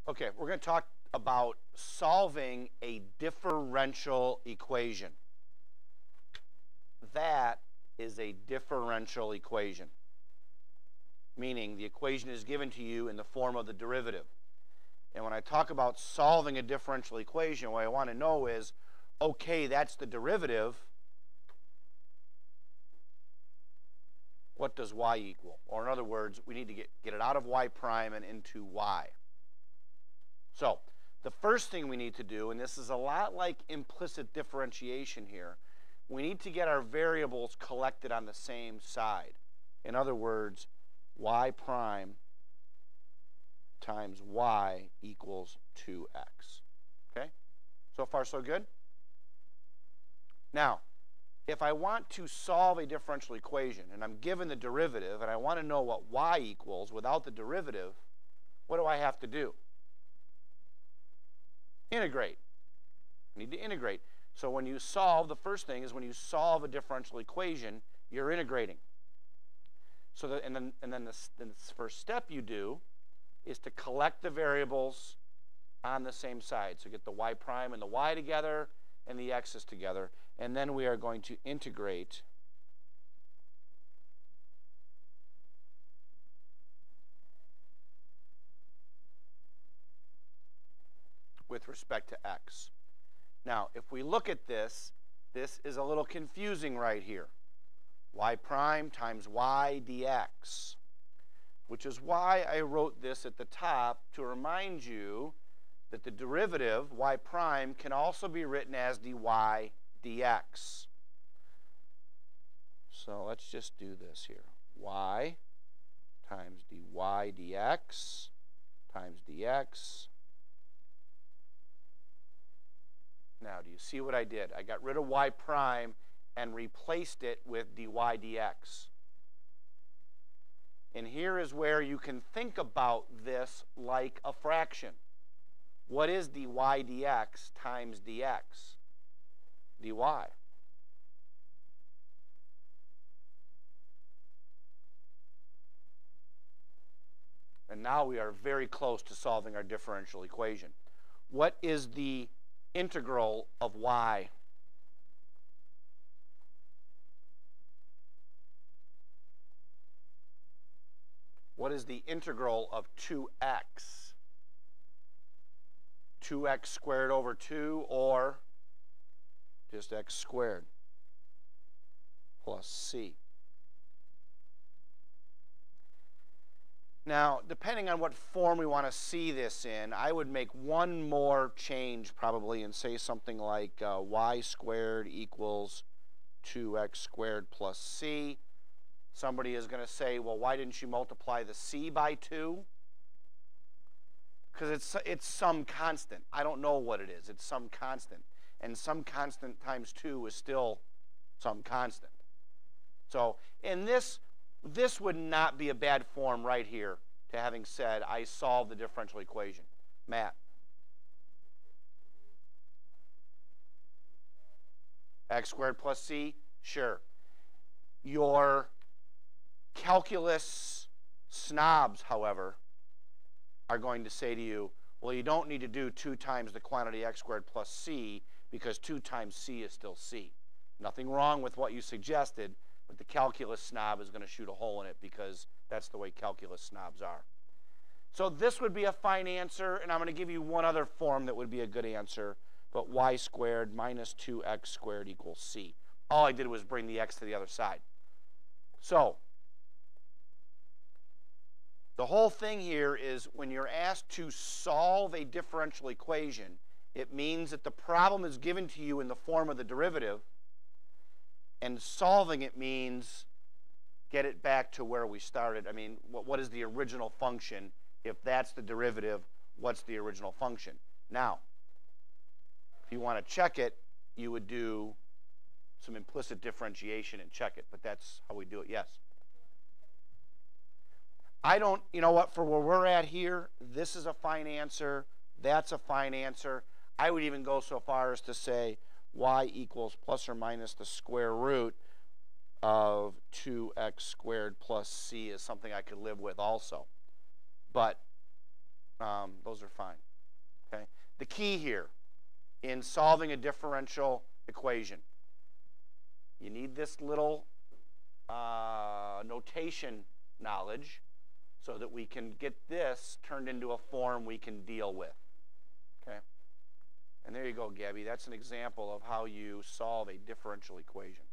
Okay, we're going to talk about solving a differential equation. That is a differential equation, meaning the equation is given to you in the form of the derivative. And when I talk about solving a differential equation, what I want to know is, okay, that's the derivative. What does y equal? Or in other words, we need to get it out of y prime and into y. So the first thing we need to do, and this is a lot like implicit differentiation here, we need to get our variables collected on the same side. In other words, y prime times y equals 2x. Okay? So far, so good? Now, if I want to solve a differential equation, and I'm given the derivative, and I want to know what y equals without the derivative, what do I have to do? Integrate. I need to integrate. So when you solve, the first thing is when you solve a differential equation, you're integrating. So then the first step you do is to collect the variables on the same side. So get the y prime and the y together and the x's together. And then we are going to integrate with respect to x. Now, if we look at this, this is a little confusing right here. Y prime times y dx, which is why I wrote this at the top to remind you that the derivative, y prime, can also be written as dy dx. So let's just do this here. Y times dy dx times dx. Now, do you see what I did? I got rid of y prime and replaced it with dy dx. And here is where you can think about this like a fraction. What is dy dx times dx? dy. And now we are very close to solving our differential equation. What is the integral of y? What is the integral of 2x? 2x squared over 2, or just x squared plus c. Now, depending on what form we want to see this in, I would make one more change probably and say something like y squared equals 2x squared plus c. Somebody is going to say, well, why didn't you multiply the c by 2? Because it's some constant. I don't know what it is. It's some constant. And some constant times 2 is still some constant. So in this would not be a bad form right here to having said I solved the differential equation. Matt? X squared plus c? Sure. Your calculus snobs, however, are going to say to you, well, you don't need to do 2 times the quantity x squared plus c because 2 times c is still c. Nothing wrong with what you suggested, but the calculus snob is going to shoot a hole in it because that's the way calculus snobs are. So this would be a fine answer, and I'm going to give you one other form that would be a good answer, but y squared minus 2x squared equals c. All I did was bring the x to the other side. So the whole thing here is when you're asked to solve a differential equation, it means that the problem is given to you in the form of the derivative, and solving it means get it back to where we started. I mean, what is the original function? If that's the derivative, what's the original function? Now, if you want to check it, you would do some implicit differentiation and check it, but that's how we do it. Yes? I don't, you know what, for where we're at here, this is a fine answer, that's a fine answer. I would even go so far as to say y equals plus or minus the square root of 2x squared plus c is something I could live with also. But Those are fine. Okay. The key here in solving a differential equation, you need this little notation knowledge so that we can get this turned into a form we can deal with. Okay. And there you go, Gabby. That's an example of how you solve a differential equation.